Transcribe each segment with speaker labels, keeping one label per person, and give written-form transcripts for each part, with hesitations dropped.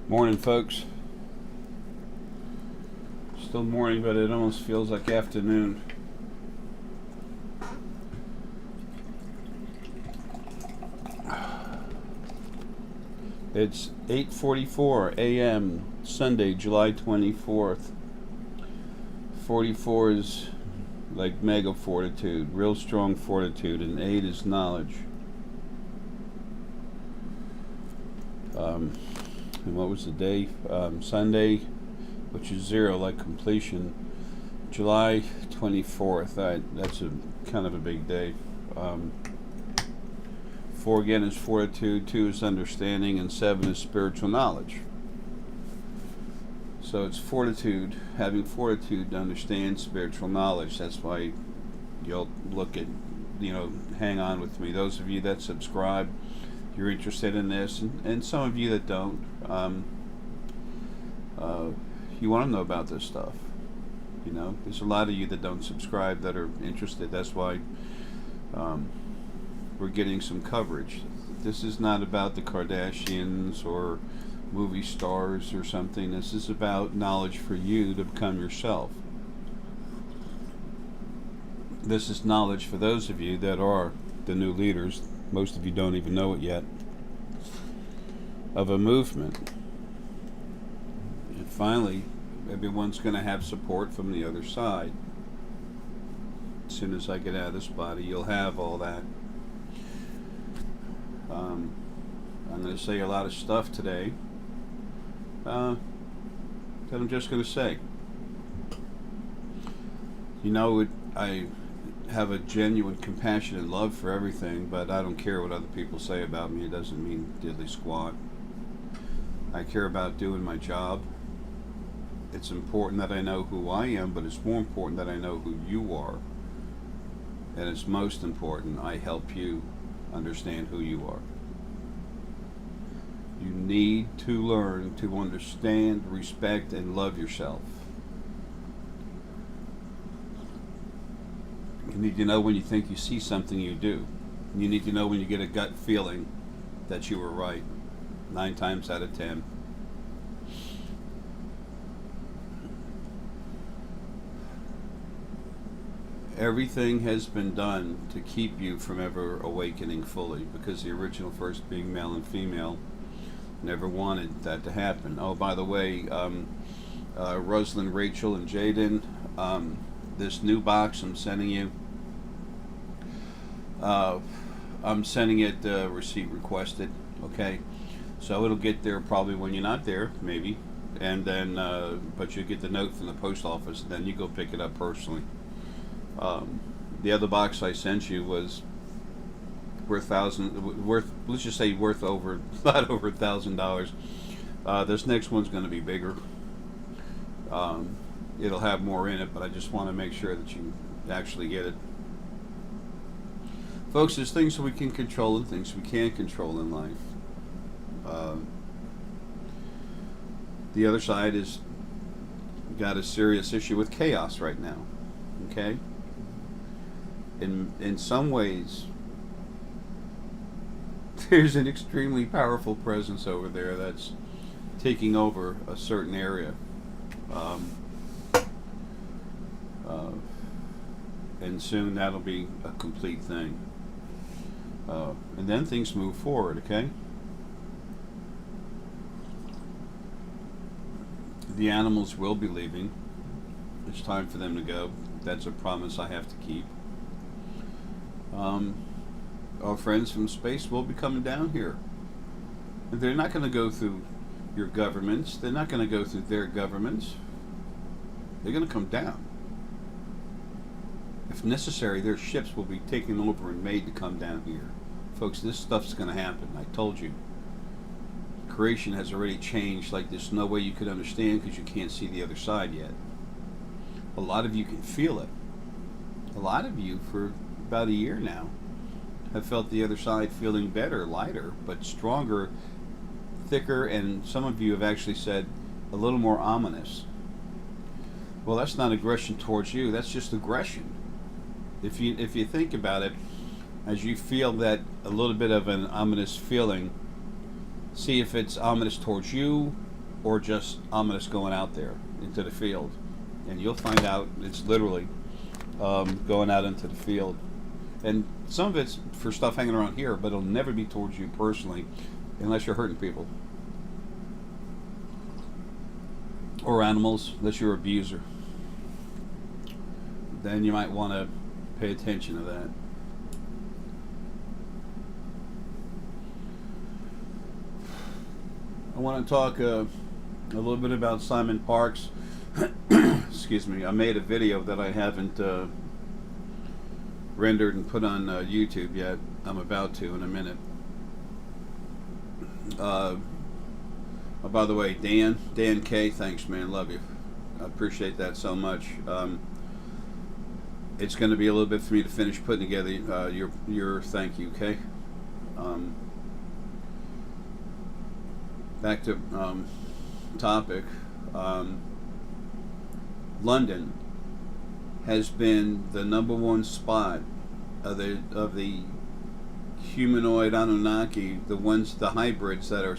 Speaker 1: Morning, folks. Still morning, but it almost feels like afternoon. It's 8:44 a.m. Sunday, July 24th. 44 is like mega fortitude, real strong fortitude, and 8 is knowledge. And what was the day? Sunday, which is 0, like completion. July 24th. That's a kind of a big day. 4 again is fortitude, 2 is understanding, and 7 is spiritual knowledge. So it's fortitude, having fortitude to understand spiritual knowledge. That's why you'll look at, hang on with me. Those of you that subscribe, you're interested in this, and some of you that don't, you want to know about this stuff. There's a lot of you that don't subscribe that are interested. That's why we're getting some coverage. This is not about the Kardashians or movie stars or something. This is about knowledge for you to become yourself. This is knowledge for those of you that are the new leaders. Most of you don't even know it yet. Of a movement. And finally, everyone's going to have support from the other side. As soon as I get out of this body, you'll have all that. I'm going to say a lot of stuff today that I'm just going to say. I have a genuine compassion and love for everything, but I don't care what other people say about me. It doesn't mean diddly squat. I care about doing my job. It's important that I know who I am, but it's more important that I know who you are. And it's most important I help you understand who you are. You need to learn to understand, respect, and love yourself. You need to know when you think you see something, you do. You need to know when you get a gut feeling that you were right. 9 times out of 10. Everything has been done to keep you from ever awakening fully, because the original first being male and female never wanted that to happen. Oh, by the way, Rosalind, Rachel, and Jaden, this new box I'm sending you, I'm sending it receipt requested, okay? So it'll get there probably when you're not there, maybe, and then, but you get the note from the post office, and then you go pick it up personally. The other box I sent you was worth let's just say worth over, not over $1,000. This next one's going to be bigger. It'll have more in it, but I just want to make sure that you actually get it. Folks, there's things that we can control and things we can't control in life. The other side is got a serious issue with chaos right now. Okay? In some ways, there's an extremely powerful presence over there that's taking over a certain area. And soon that'll be a complete thing. And then things move forward, okay? The animals will be leaving. It's time for them to go. That's a promise I have to keep. Our friends from space will be coming down here. And they're not going to go through your governments. They're not going to go through their governments. They're going to come down. If necessary, their ships will be taken over and made to come down here. Folks, this stuff's going to happen. I told you. Creation has already changed like there's no way you could understand, because you can't see the other side yet. A lot of you can feel it. A lot of you, for about a year now, have felt the other side feeling better, lighter, but stronger, thicker, and some of you have actually said a little more ominous. Well, that's not aggression towards you. That's just aggression. If you think about it, as you feel that a little bit of an ominous feeling, see if it's ominous towards you or just ominous going out there into the field. And you'll find out it's literally going out into the field. And some of it's for stuff hanging around here, but it'll never be towards you personally unless you're hurting people. Or animals, unless you're an abuser. Then you might want to pay attention to that. I want to talk a little bit about Simon Parks. Excuse me. I made a video that I haven't rendered and put on YouTube yet. I'm about to in a minute. Oh, by the way, Dan K, thanks, man, love you. I appreciate that so much. It's going to be a little bit for me to finish putting together your thank you, okay? Back to topic. London has been the #1 spot of the humanoid Anunnaki, the hybrids that are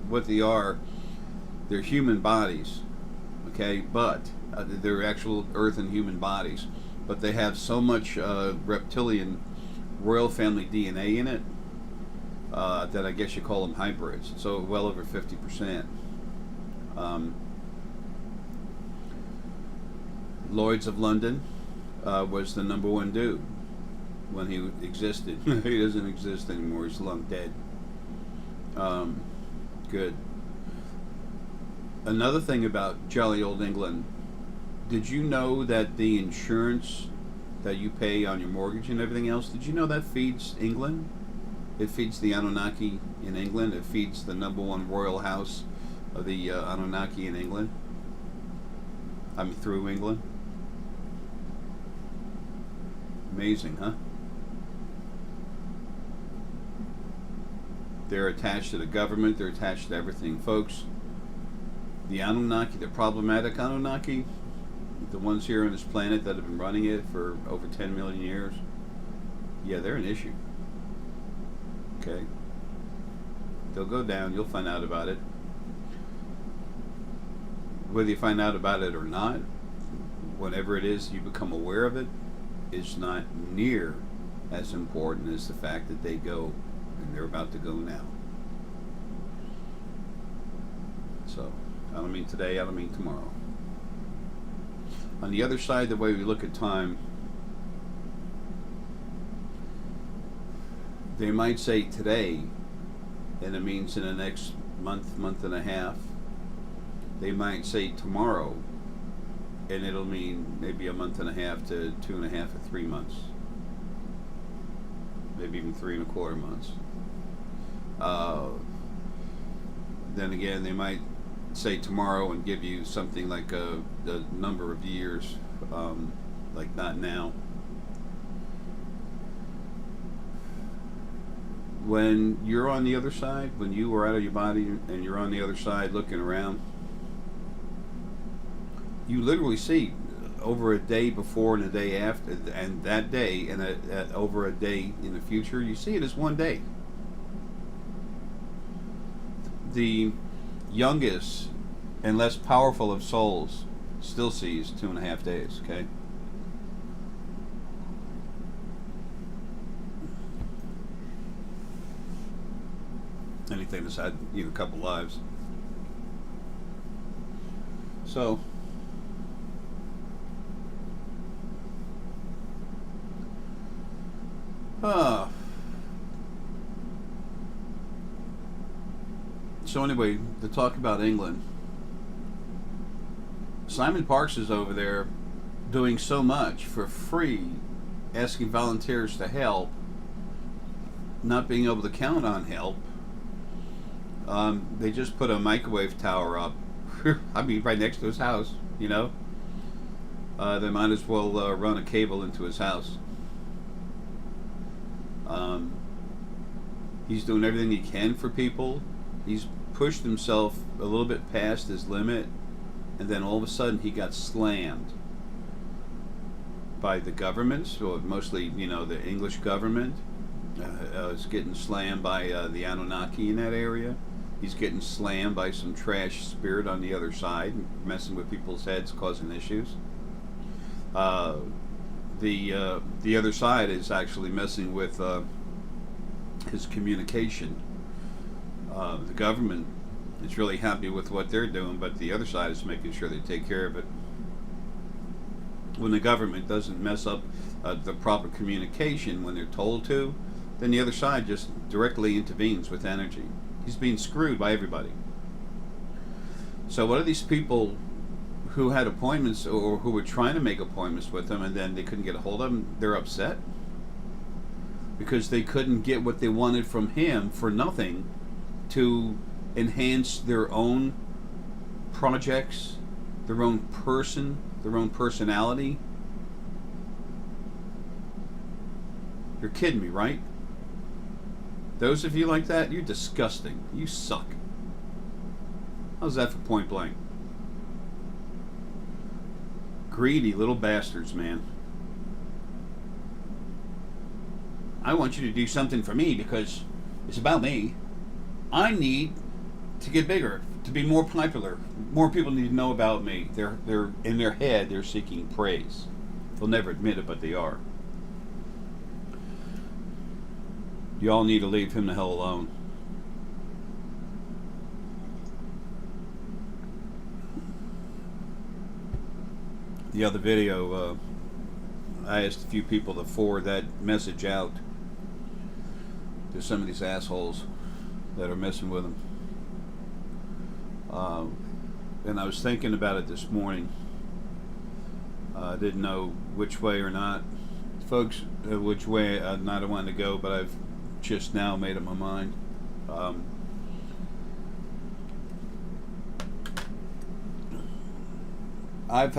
Speaker 1: what they are. They're human bodies, okay, but they're actual Earth and human bodies, but they have so much reptilian royal family DNA in it that I guess you call them hybrids. So well over 50%. Lloyd's of London was the #1 dude when he existed. He doesn't exist anymore. He's long dead. Good. Another thing about jolly old England, did you know that the insurance that you pay on your mortgage and everything else, did you know that feeds England? It feeds the Anunnaki in England. It feeds the #1 royal house of the Anunnaki in England. I mean, through England. Amazing, huh? They're attached to the government. They're attached to everything. Folks, the Anunnaki, the problematic Anunnaki, the ones here on this planet that have been running it for over 10 million years, yeah, they're an issue. Okay? They'll go down. You'll find out about it. Whether you find out about it or not, whenever it is you become aware of it, is not near as important as the fact that they go, and they're about to go now. So, I don't mean today, I don't mean tomorrow. On the other side, the way we look at time, they might say today, and it means in the next month, month and a half. They might say tomorrow, and it'll mean maybe a month and a half to 2.5 or 3 months. Maybe even 3.25 months. Then again, they might say tomorrow and give you something like a number of years, like not now. When you're on the other side, when you are out of your body and you're on the other side looking around, you literally see over a day before and a day after, and that day and over a day in the future, you see it as one day. The youngest and less powerful of souls still sees 2.5 days, okay? Anything that's had a couple lives. So, so anyway, to talk about England, Simon Parks is over there doing so much for free, asking volunteers to help, not being able to count on help. They just put a microwave tower up. I mean, right next to his house, you know. They might as well run a cable into his house. He's doing everything he can for people. He's pushed himself a little bit past his limit, and then all of a sudden he got slammed by the government, so mostly, the English government is getting slammed by the Anunnaki in that area. He's getting slammed by some trash spirit on the other side, messing with people's heads, causing issues. Uh, the other side is actually messing with his communication. The government is really happy with what they're doing, but the other side is making sure they take care of it. When the government doesn't mess up the proper communication when they're told to, then the other side just directly intervenes with energy. He's being screwed by everybody. So what are these people who had appointments or who were trying to make appointments with him and then they couldn't get a hold of him? They're upset because they couldn't get what they wanted from him for nothing to enhance their own projects, their own person, their own personality. You're kidding me, right? Those of you like that, you're disgusting. You suck. How's that for point blank? Greedy little bastards, man. I want you to do something for me because it's about me. I need to get bigger, to be more popular. More people need to know about me. They're in their head, they're seeking praise. They'll never admit it, but they are. Y'all need to leave him the hell alone. The other video, I asked a few people to forward that message out to some of these assholes that are messing with him. And I was thinking about it this morning. I didn't know which way or not. Folks, which way not I wanted to go, but I've just now made up my mind. I've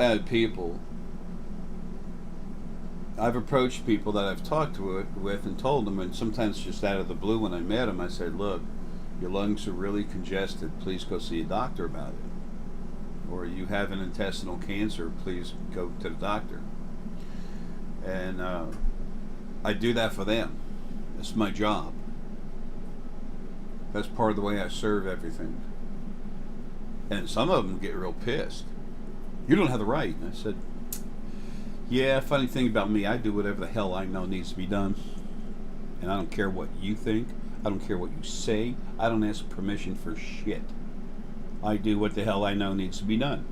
Speaker 1: approached people that I've talked with and told them, and sometimes just out of the blue when I met them, I said, look, your lungs are really congested, please go see a doctor about it. Or you have an intestinal cancer, please go to the doctor. And I do that for them. It's my job. That's part of the way I serve everything. And some of them get real pissed. You don't have the right. And I said, yeah, funny thing about me, I do whatever the hell I know needs to be done. And I don't care what you think. I don't care what you say. I don't ask permission for shit. I do what the hell I know needs to be done.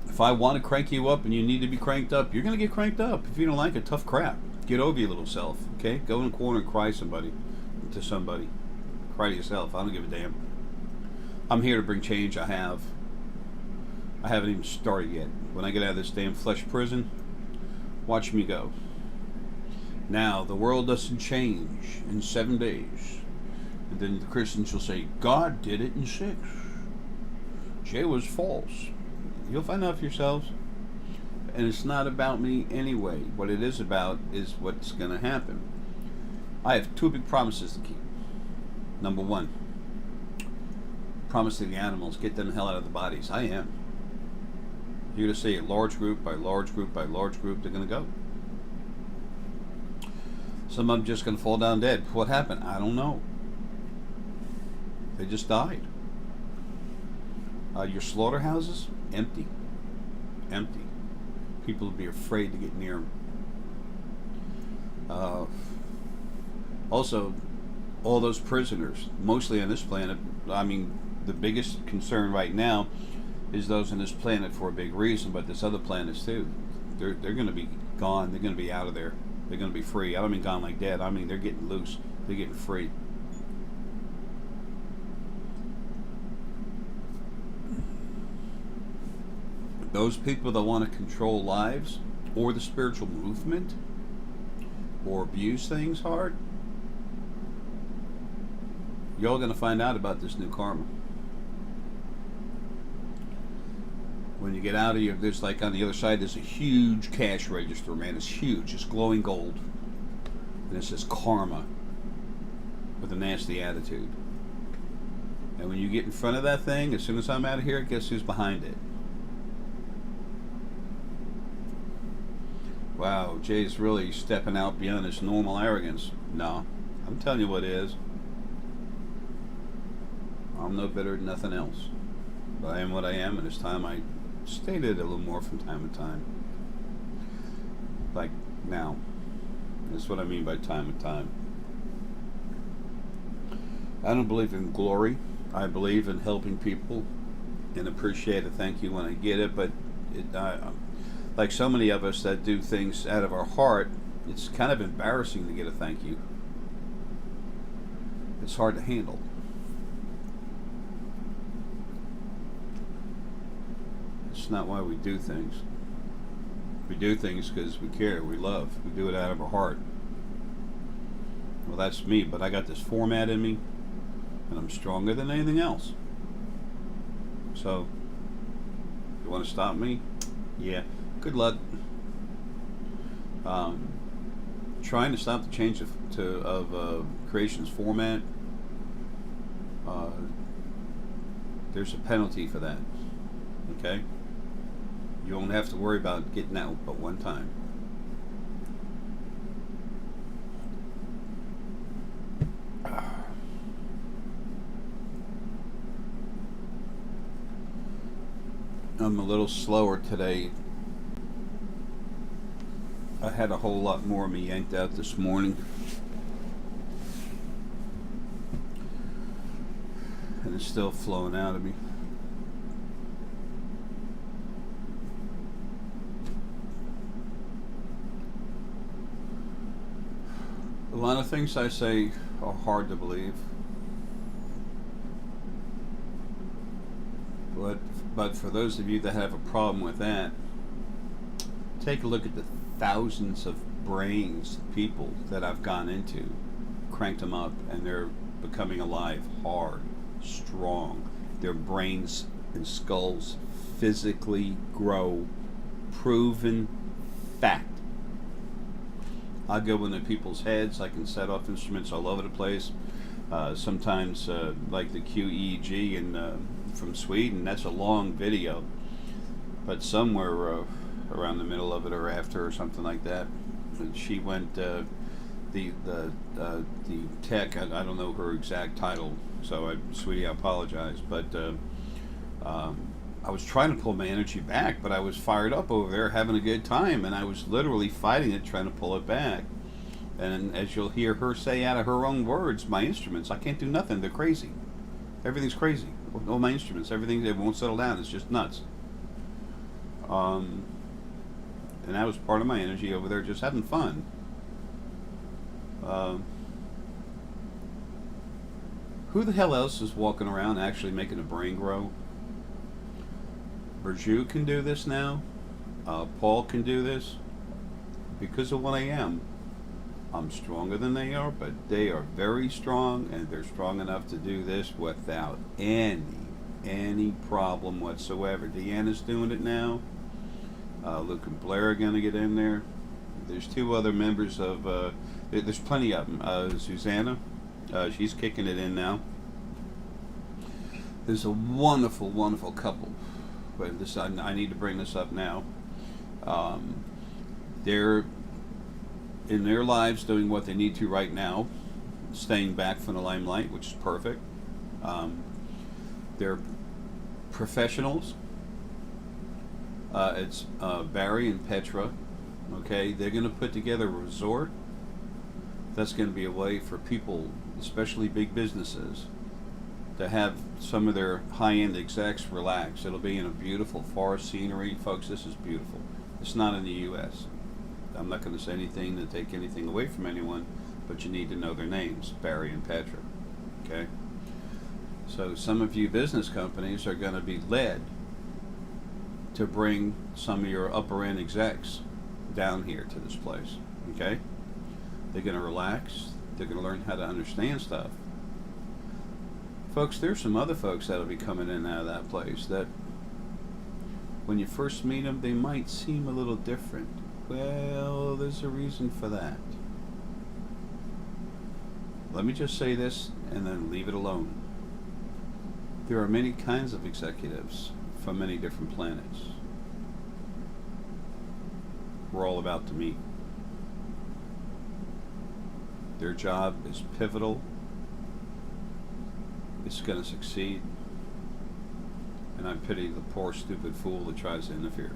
Speaker 1: If I want to crank you up and you need to be cranked up, you're going to get cranked up. If you don't like it, tough crap. Get over your little self, okay? Go in the corner and cry to somebody. Cry to yourself. I don't give a damn. I'm here to bring change. I haven't even started yet. When I get out of this damn flesh prison, watch me go. Now, the world doesn't change in 7 days. And then the Christians will say, God did it in 6. Jay was false. You'll find out for yourselves. And it's not about me anyway. What it is about is what's going to happen. I have 2 big promises to keep. Number 1, promise to the animals, get them the hell out of the bodies. I am. You're going to see it large group by large group by large group, they're going to go. Some of them just going to fall down dead. What happened? I don't know. They just died. Your slaughterhouses, empty. Empty. People will be afraid to get near them. Also, all those prisoners, mostly on this planet, I mean, the biggest concern right now is those on this planet for a big reason, but this other planets too. They're going to be gone. They're going to be out of there. They're going to be free. I don't mean gone like dead. I mean they're getting loose. They're getting free. Those people that want to control lives or the spiritual movement or abuse things hard, y'all going to find out about this new karma. When you get out of your, there's like on the other side, there's a huge cash register, man. It's huge. It's glowing gold. And it says karma with a nasty attitude. And when you get in front of that thing, as soon as I'm out of here, guess who's behind it? Wow, Jay's really stepping out beyond his normal arrogance. No, I'm telling you what it is. I'm no better than nothing else. But I am what I am, and it's time I state it a little more from time to time. Like now. That's what I mean by time to time. I don't believe in glory. I believe in helping people and appreciate a thank you when I get it, but like so many of us that do things out of our heart, it's kind of embarrassing to get a thank you. It's hard to handle. It's not why we do things. We do things because we care, we love. We do it out of our heart. Well, that's me, but I got this format in me, and I'm stronger than anything else. So, you want to stop me? Yeah. Good luck. Trying to stop the change of creation's format. There's a penalty for that. Okay. You won't have to worry about getting out but one time. I'm a little slower today. I had a whole lot more of me yanked out this morning. And it's still flowing out of me. A lot of things I say are hard to believe. But for those of you that have a problem with that, take a look at the thousands of brains of people that I've gone into, cranked them up, and they're becoming alive, hard, strong. Their brains and skulls physically grow. Proven fact. I go into people's heads. I can set off instruments all over the place. Sometimes, like the QEEG from Sweden, that's a long video. But somewhere around the middle of it or after or something like that, she went. The tech. I don't know her exact title, so sweetie, I apologize. But I was trying to pull my energy back, but I was fired up over there, having a good time, and I was literally fighting it, trying to pull it back. And as you'll hear her say out of her own words, my instruments, I can't do nothing. They're crazy. Everything's crazy. All my instruments, everything, they won't settle down. It's just nuts. And that was part of my energy over there, just having fun. Who the hell else is walking around actually making a brain grow? Burju can do this now. Paul can do this. Because of what I am. I'm stronger than they are, but they are very strong, and they're strong enough to do this without any problem whatsoever. Deanna's doing it now. Luke and Blair are going to get in there. There's two other members of, there's plenty of them. Susanna, she's kicking it in now. There's a wonderful, wonderful couple. But this, I need to bring this up now. They're in their lives doing what they need to right now, staying back from the limelight, which is perfect. They're professionals. It's Barry and Petra. Okay, they're going to put together a resort. That's going to be a way for people, especially big businesses, to have some of their high-end execs relax. It'll be in a beautiful forest scenery. Folks, this is beautiful. It's not in the U.S. I'm not going to say anything to take anything away from anyone, but you need to know their names, Barry and Petra. Okay? So some of you business companies are going to be led to bring some of your upper-end execs down here to this place. Okay? They're going to relax. They're going to learn how to understand stuff. Folks, there's some other folks that'll be coming in and out of that place that when you first meet them, they might seem a little different. Well, there's a reason for that. Let me just say this and then leave it alone. There are many kinds of executives from many different planets. We're all about to meet. Their job is pivotal. It's going to succeed. And I pity the poor stupid fool that tries to interfere.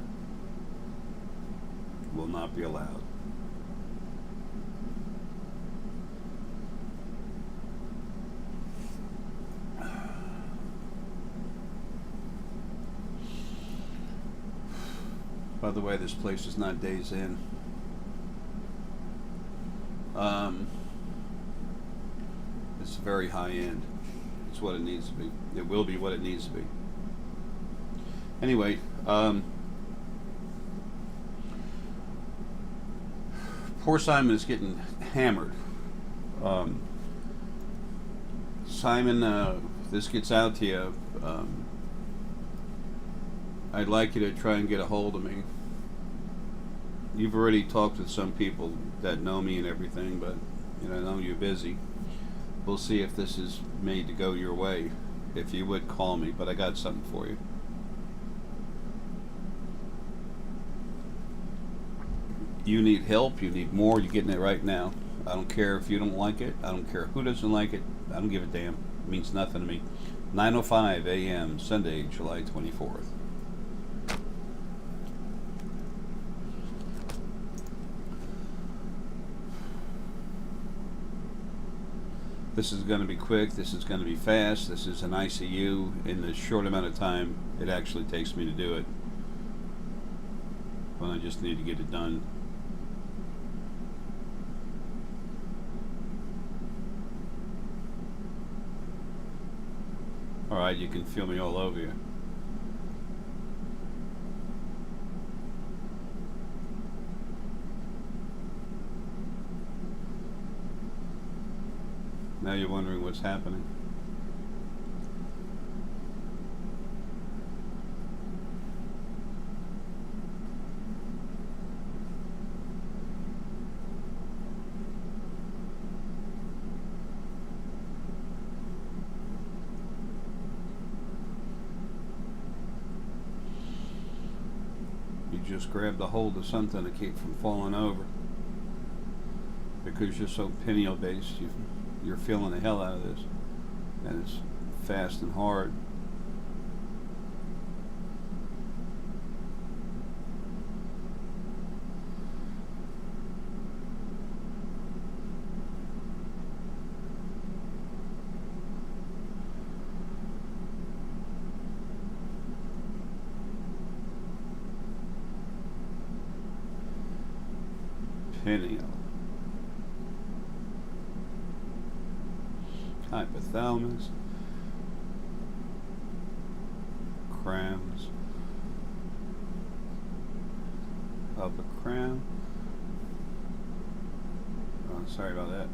Speaker 1: Will not be allowed. By the way, this place is not Days Inn. It's very high end. It's what it needs to be. It will be what it needs to be. Anyway, poor Simon is getting hammered. Simon, this gets out to you. I'd like you to try and get a hold of me. You've already talked with some people that know me and everything, but I know you're busy. We'll see if this is made to go your way. If you would call me, but I got something for you. You need help, you need more, you're getting it right now. I don't care if you don't like it, I don't care who doesn't like it, I don't give a damn. It means nothing to me. 9:05 a.m. Sunday, July 24th. This is going to be quick, this is going to be fast, this is an ICU. In the short amount of time it actually takes me to do it. But I just need to get it done. Alright, you can feel me all over you. Now you're wondering what's happening. You just grabbed a hold of something to keep from falling over. Because you're so pineal based, you're feeling the hell out of this. And it's fast and hard. Pineal. Hypothalamus, crowns, upper crown. Oh, sorry about that.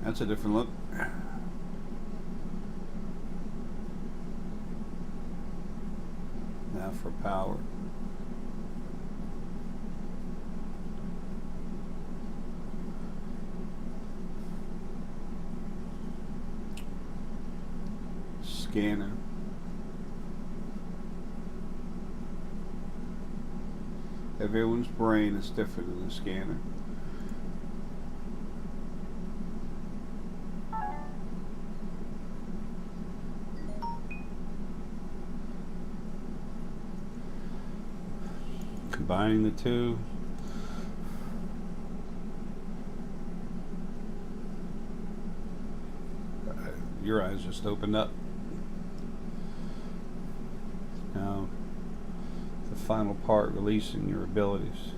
Speaker 1: That's a different look. Now for power. Scanner. Everyone's brain is different than the scanner. Combining the two. Your eyes just opened up. Now, the final part, releasing your abilities.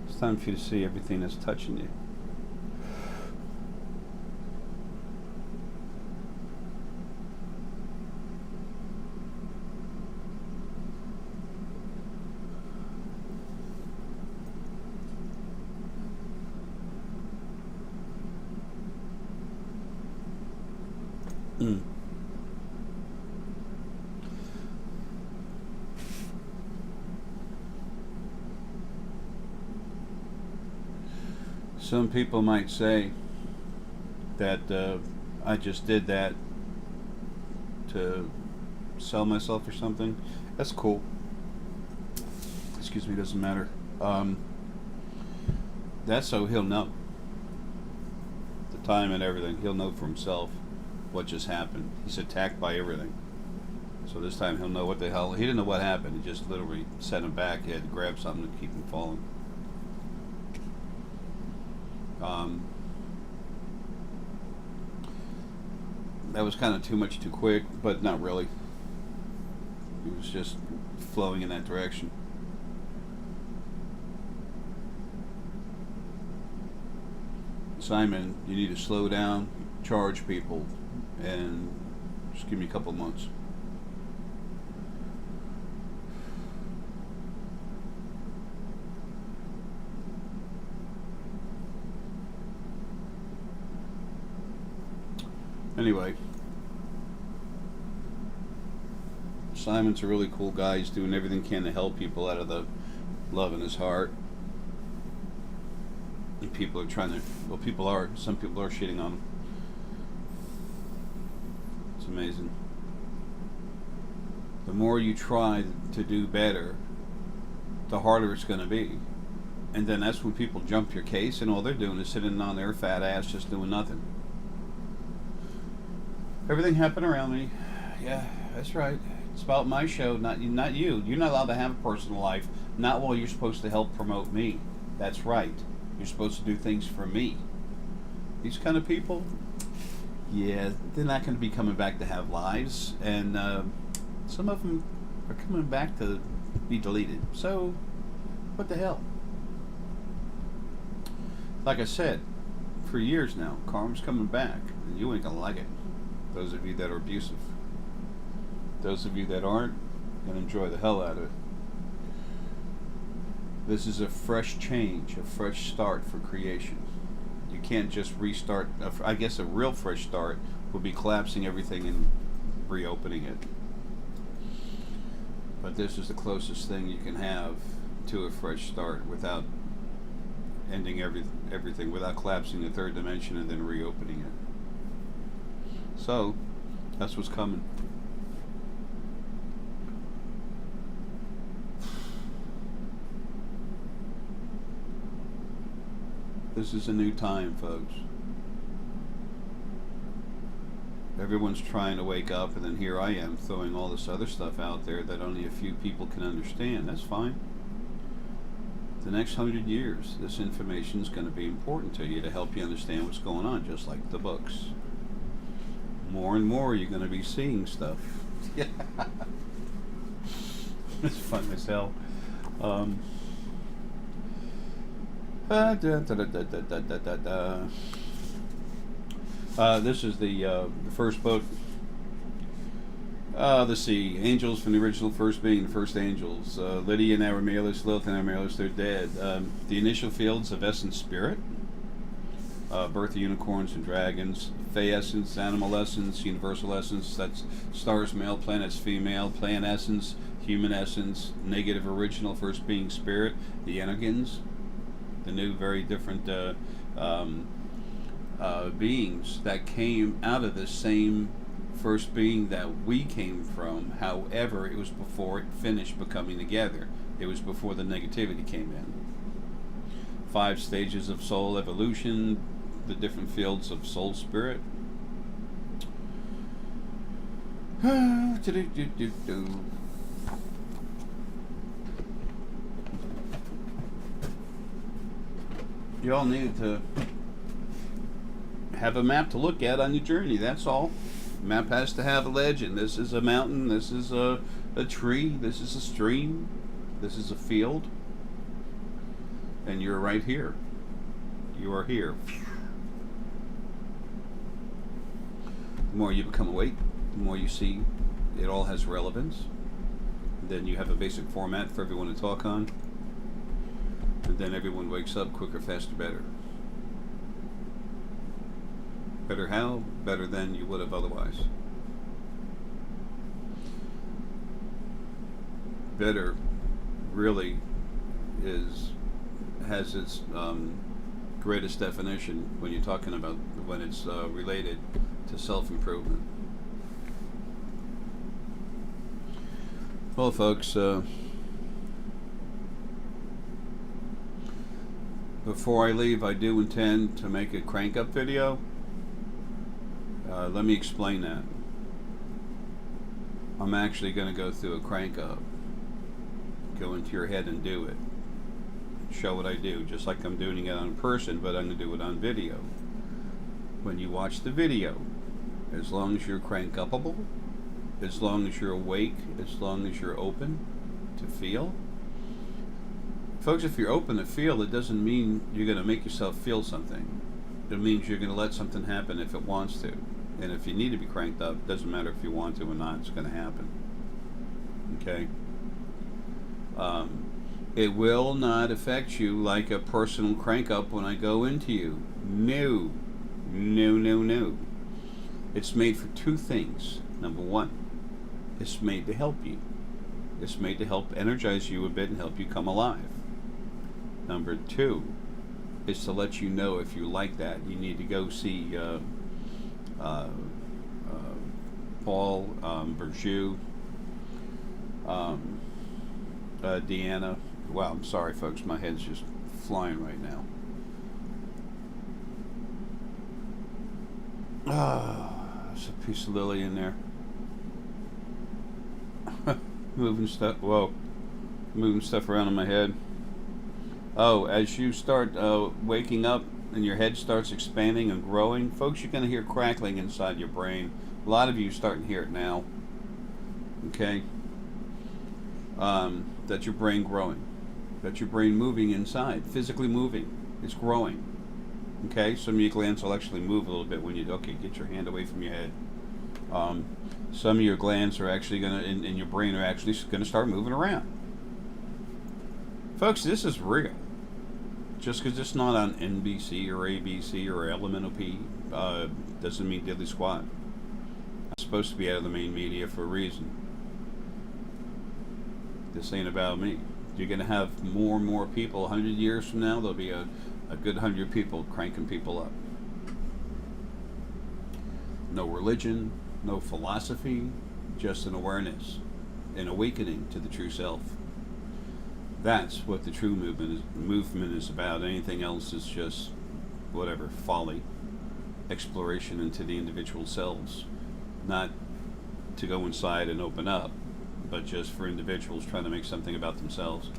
Speaker 1: It's time for you to see everything that's touching you. Mm. Some people might say that I just did that to sell myself or something. That's cool. Excuse me, doesn't matter. That's so he'll know the time and everything. He'll know for himself what just happened. He's attacked by everything. So this time he'll know what the hell. He didn't know what happened. It just literally set him back. He had to grab something to keep him falling. That was kind of too much too quick, but not really. It was just flowing in that direction. Simon, you need to slow down, charge people, and just give me a couple months. Anyway, Simon's a really cool guy. He's doing everything he can to help people out of the love in his heart. And people are trying to, well, some people are shitting on him. It's amazing. The more you try to do better, the harder it's going to be. And then that's when people jump your case and all they're doing is sitting on their fat ass just doing nothing. Everything happened around me. Yeah, that's right. It's about my show, not you. You're not allowed to have a personal life. Not while you're supposed to help promote me. That's right. You're supposed to do things for me. These kind of people, yeah, they're not going to be coming back to have lives. And some of them are coming back to be deleted. So, what the hell? Like I said, for years now, karma's coming back. And you ain't going to like it. Those of you that are abusive. Those of you that aren't, can enjoy the hell out of it. This is a fresh change, a fresh start for creation. You can't just restart. I guess a real fresh start would be collapsing everything and reopening it. But this is the closest thing you can have to a fresh start without ending everything, without collapsing the third dimension and then reopening it. So, that's what's coming. This is a new time, folks. Everyone's trying to wake up, and then here I am throwing all this other stuff out there that only a few people can understand. That's fine. The next 100 years, this information is going to be important to you to help you understand what's going on, just like the books. More and more, you're going to be seeing stuff. Yeah. It's fun as hell. This is the first book. Let's see. Angels from the original first being, the first angels. Lydia and Aramailis, Lilith and Aramailis, they're dead. The initial fields of essence spirit. Birth of unicorns and dragons. Fey essence, animal essence, universal essence. That's stars male, planets female. Plant essence, human essence. Negative original first being spirit. The Energans. The new, very different beings that came out of the same first being that we came from. However, it was before it finished becoming together. It was before the negativity came in. 5 stages of soul evolution, the different fields of soul spirit. You all need to have a map to look at on your journey, that's all. The map has to have a legend. This is a mountain, this is a tree, this is a stream, this is a field, and you're right here. You are here. The more you become awake, the more you see it all has relevance. Then you have a basic format for everyone to talk on. And then everyone wakes up quicker, faster, better. Better how? Better than you would have otherwise. Better really has its greatest definition when you're talking about when it's related to self-improvement. Well, folks, before I leave, I do intend to make a crank up video. Let me explain that. I'm actually going to go through a crank up, go into your head and do it, show what I do, just like I'm doing it on person, but I'm going to do it on video. When you watch the video, as long as you're crank upable, as long as you're awake, as long as you're open to feel. Folks, if you're open to feel, it doesn't mean you're going to make yourself feel something. It means you're going to let something happen if it wants to. And if you need to be cranked up, it doesn't matter if you want to or not, it's going to happen. Okay? It will not affect you like a personal crank up when I go into you. No. No, no, no. It's made for two things. Number one, it's made to help you. It's made to help energize you a bit and help you come alive. Number two, is to let you know if you like that. You need to go see Paul, Bergeau, Deanna. Wow, I'm sorry, folks. My head's just flying right now. There's a piece of lily in there. Moving stuff. Whoa. Moving stuff around in my head. Oh, as you start waking up and your head starts expanding and growing, folks, you're going to hear crackling inside your brain. A lot of you are starting to hear it now. Okay? That's your brain growing. That's your brain moving inside, physically moving. It's growing. Okay? Some of your glands will actually move a little bit when you, okay, get your hand away from your head. Some of your glands are actually going to, in your brain, are actually going to start moving around. Folks, this is real. Just because it's not on NBC or ABC or LMNOP doesn't mean diddly squat. It's supposed to be out of the main media for a reason. This ain't about me. You're going to have more and more people. 100 years from now, there'll be a good 100 people cranking people up. No religion, no philosophy, just an awareness, an awakening to the true self. That's what the true movement is about. Anything else is just whatever, folly, exploration into the individual selves, not to go inside and open up, but just for individuals trying to make something about themselves.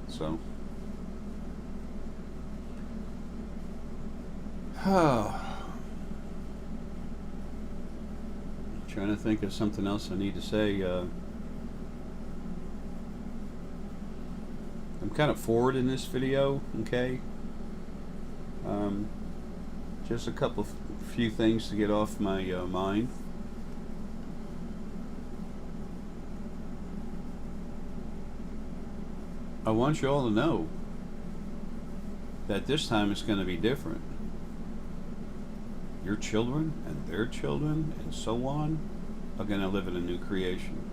Speaker 1: So, trying to think of something else I need to say. I'm kind of forward in this video, okay? Just a few things to get off my mind. I want you all to know that this time it's going to be different. Your children and their children and so on are going to live in a new creation.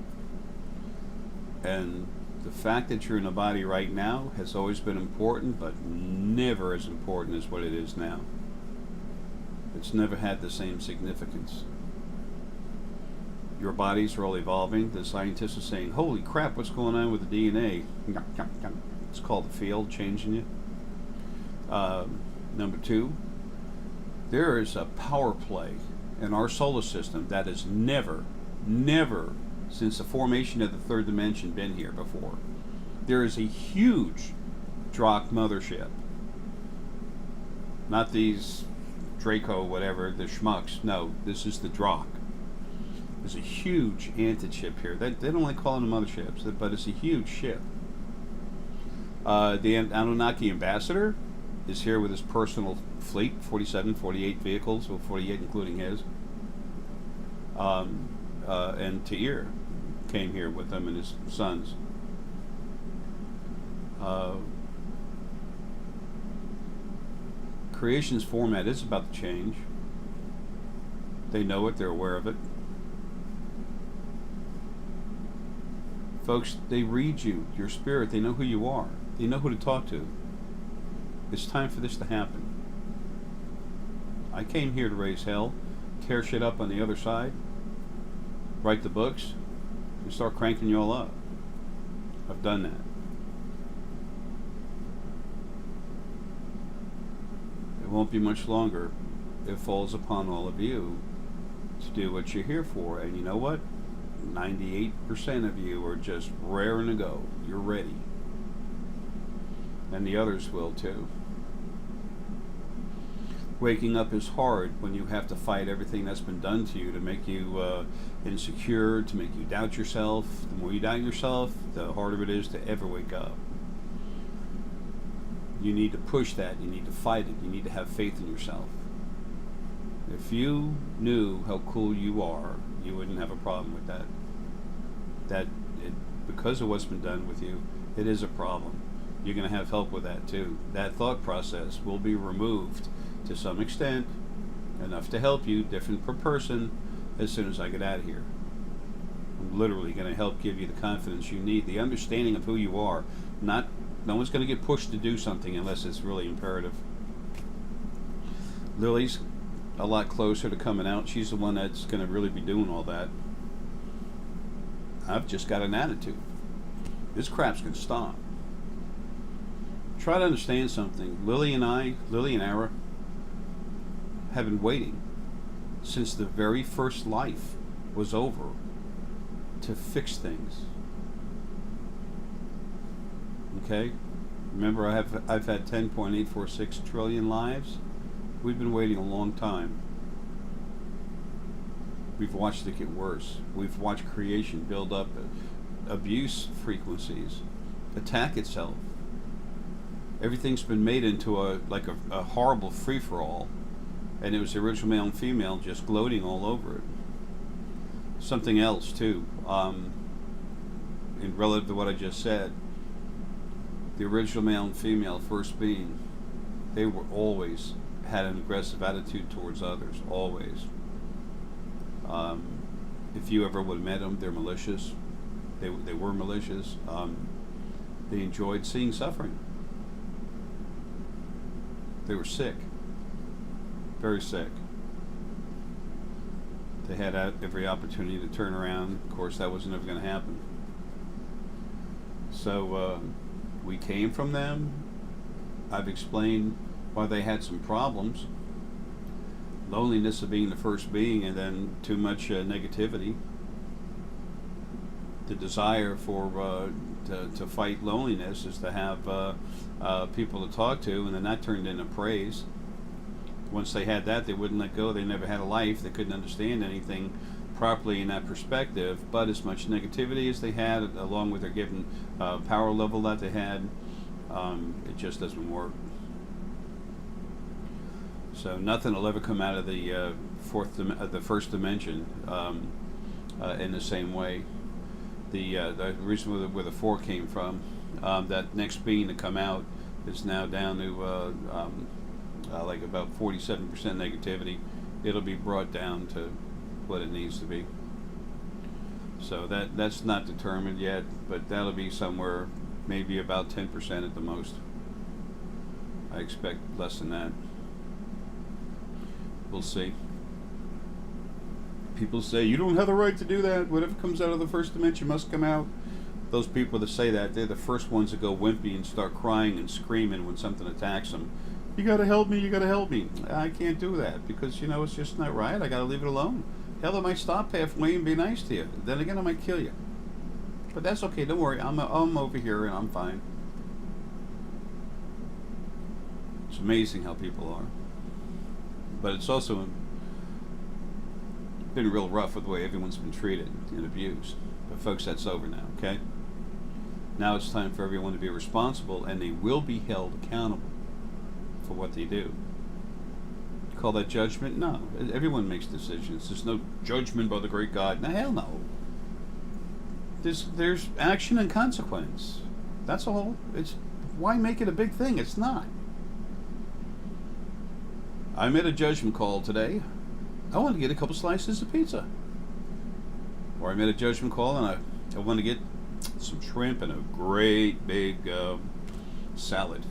Speaker 1: And the fact that you're in a body right now has always been important, but never as important as what it is now. It's never had the same significance. Your bodies are all evolving. The scientists are saying, holy crap, what's going on with the DNA? It's called the field changing you. Number two, there is a power play in our solar system that has never, since the formation of the third dimension, been here before. There is a huge Drak mothership. Not these Draco, whatever, the schmucks. No, this is the Drak. There's a huge antiship here. They don't like calling them motherships, but it's a huge ship. The Anunnaki ambassador is here with his personal fleet, 47, 48 vehicles, well, 48 including his. And Ta'ir came here with him and his sons. Creation's format is about to change. They know it, they're aware of it. Folks, they read you, your spirit, they know who you are. They know who to talk to. It's time for this to happen. I came here to raise hell, tear shit up on the other side, write the books, and start cranking you all up. I've done that. It won't be much longer. It falls upon all of you to do what you're here for. And you know what? 98% of you are just raring to go. You're ready. And the others will too. Waking up is hard when you have to fight everything that's been done to you to make you insecure, to make you doubt yourself. The more you doubt yourself, the harder it is to ever wake up. You need to push that. You need to fight it. You need to have faith in yourself. If you knew how cool you are, you wouldn't have a problem with that. Because of what's been done with you, it is a problem. You're going to have help with that too. That thought process will be removed to some extent, enough to help you, different per person, as soon as I get out of here. I'm literally going to help give you the confidence you need, the understanding of who you are. No one's going to get pushed to do something unless it's really imperative. Lily's a lot closer to coming out. She's the one that's going to really be doing all that. I've just got an attitude. This crap's going to stop. Try to understand something. Lily and Ara, have been waiting since the very first life was over to fix things. Okay? Remember, I've had 10.846 trillion lives. We've been waiting a long time. We've watched it get worse. We've watched creation build up abuse frequencies, attack itself. Everything's been made into a horrible free-for-all, and it was the original male and female just gloating all over it. Something else too, in relative to what I just said, the original male and female first being, they were always had an aggressive attitude towards others, always. If you ever would have met them, they're malicious. They were malicious. They enjoyed seeing suffering. They were sick, very sick. They had every opportunity to turn around. Of course, that wasn't ever going to happen. So we came from them. I've explained why they had some problems. Loneliness of being the first being, and then too much negativity. The desire for to fight loneliness is to have people to talk to, and then that turned into praise. Once they had that, they wouldn't let go. They never had a life. They couldn't understand anything properly in that perspective. But as much negativity as they had, along with their given power level that they had, it just doesn't work. So nothing will ever come out of the first dimension in the same way. The reason where the 4 came from, that next being to come out is now down to like about 47% negativity. It'll be brought down to what it needs to be. So that's not determined yet, but that'll be somewhere maybe about 10% at the most. I expect less than that. We'll see. People say, you don't have the right to do that. Whatever comes out of the first dimension must come out. Those people that say that, they're the first ones to go wimpy and start crying and screaming when something attacks them. You gotta help me, you gotta help me. I can't do that because, it's just not right. I gotta leave it alone. Hell, I might stop halfway and be nice to you. Then again, I might kill you. But that's okay, don't worry. I'm over here and I'm fine. It's amazing how people are. But it's also been real rough with the way everyone's been treated and abused. But folks, that's over now, okay? Now it's time for everyone to be responsible, and they will be held accountable for what they do. Call that judgment? No. Everyone makes decisions. There's no judgment by the great God. No, hell no. There's action and consequence. That's all. Why make it a big thing? It's not. I made a judgment call today. I want to get a couple slices of pizza. Or I made a judgment call and I want to get some shrimp and a great big salad.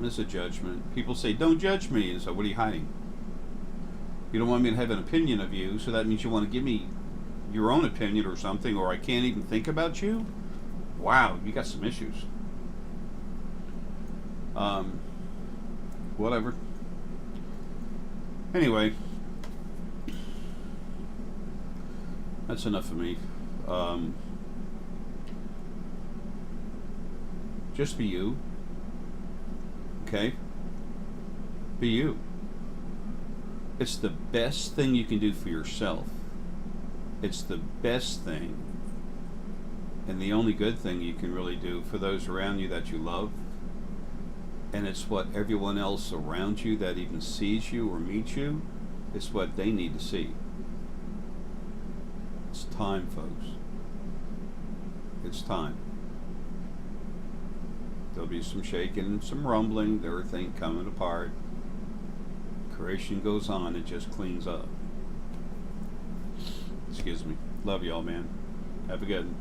Speaker 1: It's a judgment. People say, don't judge me. And so, what are you hiding? You don't want me to have an opinion of you, so that means you want to give me your own opinion or something, or I can't even think about you? Wow, you got some issues. Whatever. Anyway, that's enough of me. Just be you. Okay? Be you. It's the best thing you can do for yourself. It's the best thing and the only good thing you can really do for those around you that you love. And it's what everyone else around you that even sees you or meets you, it's what they need to see. It's time, folks. It's time. There'll be some shaking, some rumbling, everything coming apart. Creation goes on, it just cleans up. Excuse me. Love y'all, man. Have a good one.